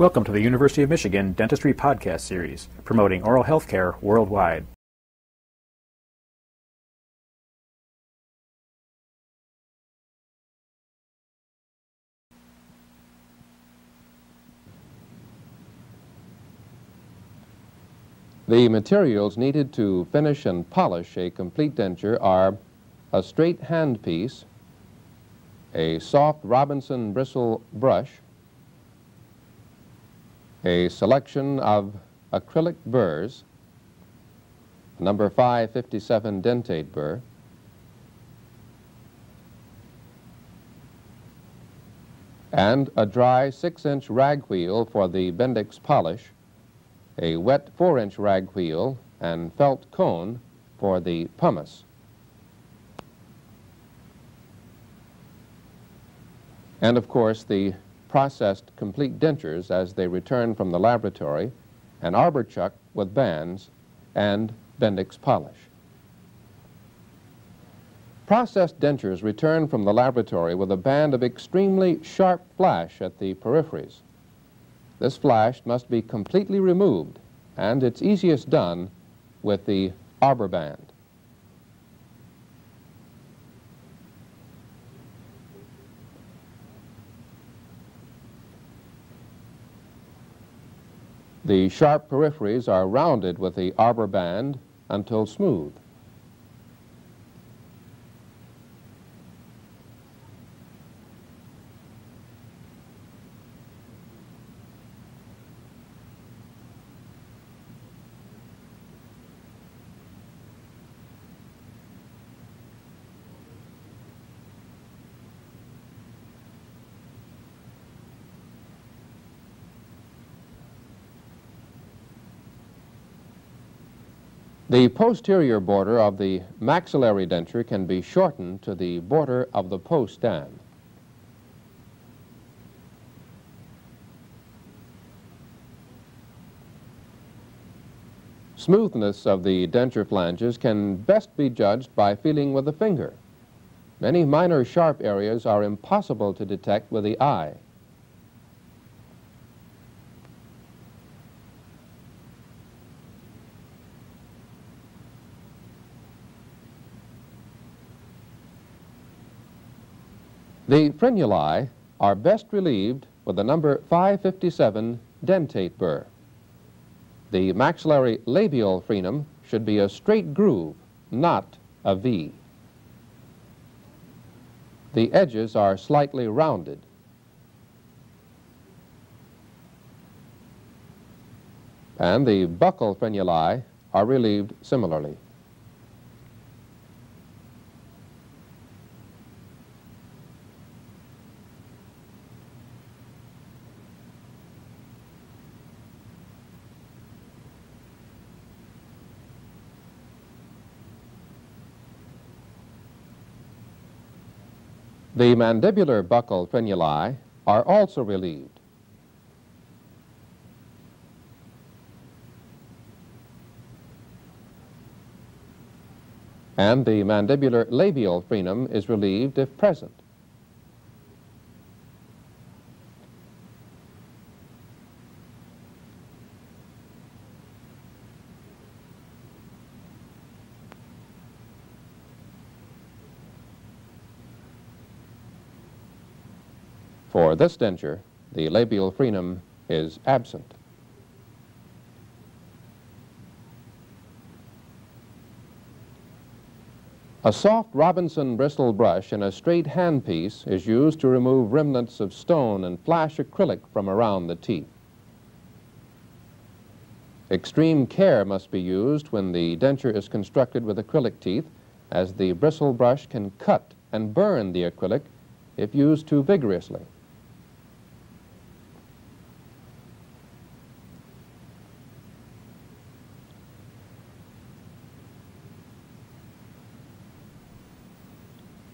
Welcome to the University of Michigan Dentistry Podcast Series, promoting oral health care worldwide. The materials needed to finish and polish a complete denture are a straight handpiece, a soft Robinson bristle brush, a selection of acrylic burrs, number 557 dentate burr, and a dry 6-inch rag wheel for the Bendix polish, a wet 4-inch rag wheel, and felt cone for the pumice. And of course the processed complete dentures as they return from the laboratory, an arbor chuck with bands, and Bendix polish. Processed dentures return from the laboratory with a band of extremely sharp flash at the peripheries. This flash must be completely removed, and it's easiest done with the arbor band. The sharp peripheries are rounded with the arbor band until smooth. The posterior border of the maxillary denture can be shortened to the border of the post stand. Smoothness of the denture flanges can best be judged by feeling with the finger. Many minor sharp areas are impossible to detect with the eye. The frenuli are best relieved with the number 557 dentate burr. The maxillary labial frenum should be a straight groove, not a V. The edges are slightly rounded. And the buccal frenuli are relieved similarly. The mandibular buccal frenuli are also relieved. And the mandibular labial frenum is relieved if present. For this denture, the labial frenum is absent. A soft Robinson bristle brush and a straight handpiece is used to remove remnants of stone and flash acrylic from around the teeth. Extreme care must be used when the denture is constructed with acrylic teeth, as the bristle brush can cut and burn the acrylic if used too vigorously.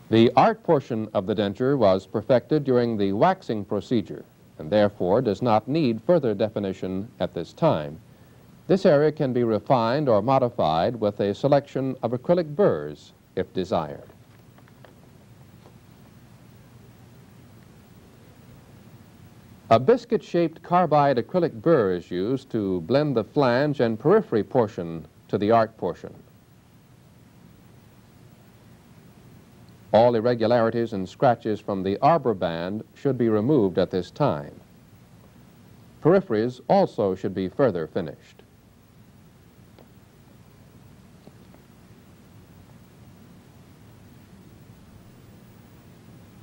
The art portion of the denture was perfected during the waxing procedure and therefore does not need further definition at this time. This area can be refined or modified with a selection of acrylic burrs if desired. A biscuit-shaped carbide acrylic burr is used to blend the flange and periphery portion to the arc portion. All irregularities and scratches from the arbor band should be removed at this time. Peripheries also should be further finished.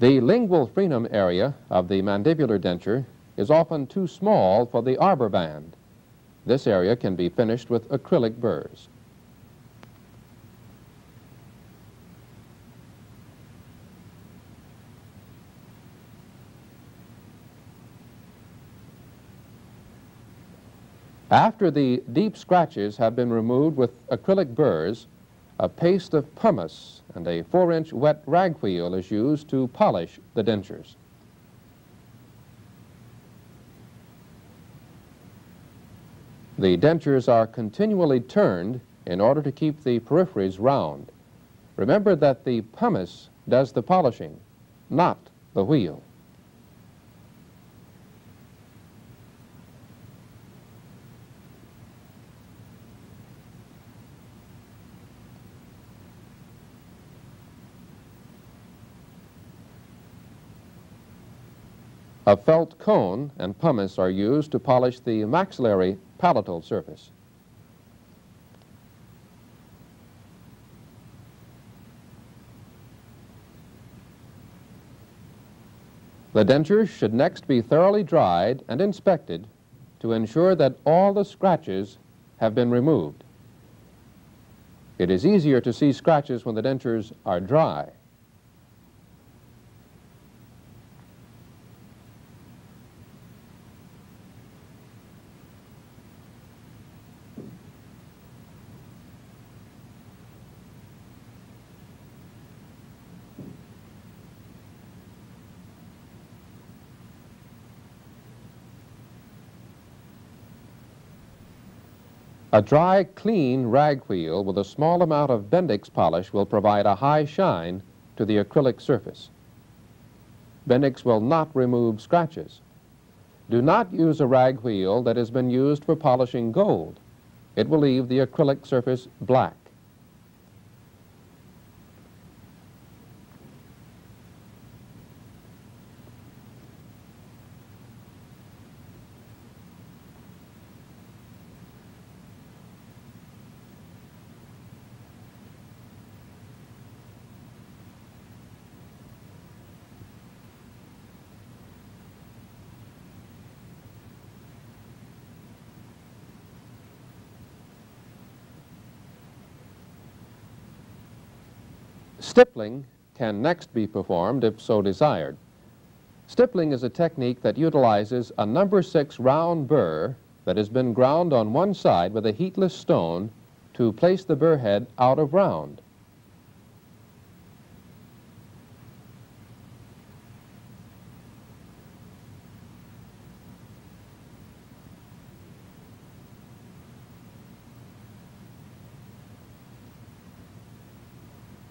The lingual frenum area of the mandibular denture is often too small for the arbor band. This area can be finished with acrylic burrs. After the deep scratches have been removed with acrylic burrs, a paste of pumice and a 4-inch wet rag wheel is used to polish the dentures. The dentures are continually turned in order to keep the peripheries round. Remember that the pumice does the polishing, not the wheel. A felt cone and pumice are used to polish the maxillary palatal surface. The dentures should next be thoroughly dried and inspected to ensure that all the scratches have been removed. It is easier to see scratches when the dentures are dry. A dry, clean rag wheel with a small amount of Bendix polish will provide a high shine to the acrylic surface. Bendix will not remove scratches. Do not use a rag wheel that has been used for polishing gold. It will leave the acrylic surface black. Stippling can next be performed if so desired. Stippling is a technique that utilizes a number 6 round burr that has been ground on one side with a heatless stone to place the burr head out of round.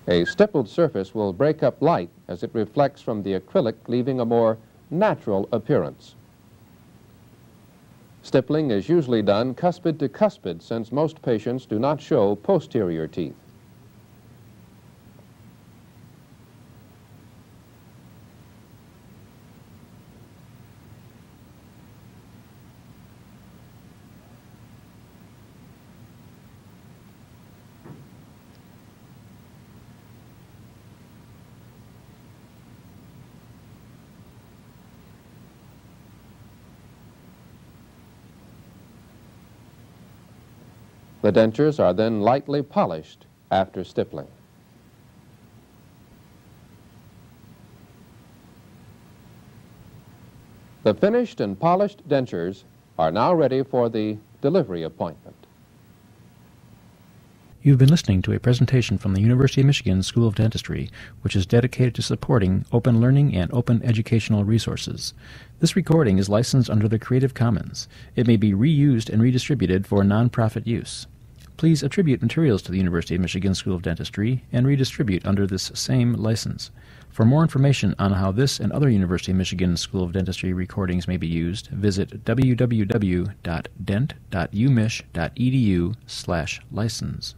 A stippled surface will break up light as it reflects from the acrylic, leaving a more natural appearance. Stippling is usually done cuspid to cuspid, since most patients do not show posterior teeth. The dentures are then lightly polished after stippling. The finished and polished dentures are now ready for the delivery appointment. You've been listening to a presentation from the University of Michigan School of Dentistry, which is dedicated to supporting open learning and open educational resources. This recording is licensed under the Creative Commons. It may be reused and redistributed for nonprofit use. Please attribute materials to the University of Michigan School of Dentistry and redistribute under this same license. For more information on how this and other University of Michigan School of Dentistry recordings may be used, visit www.dent.umich.edu/license.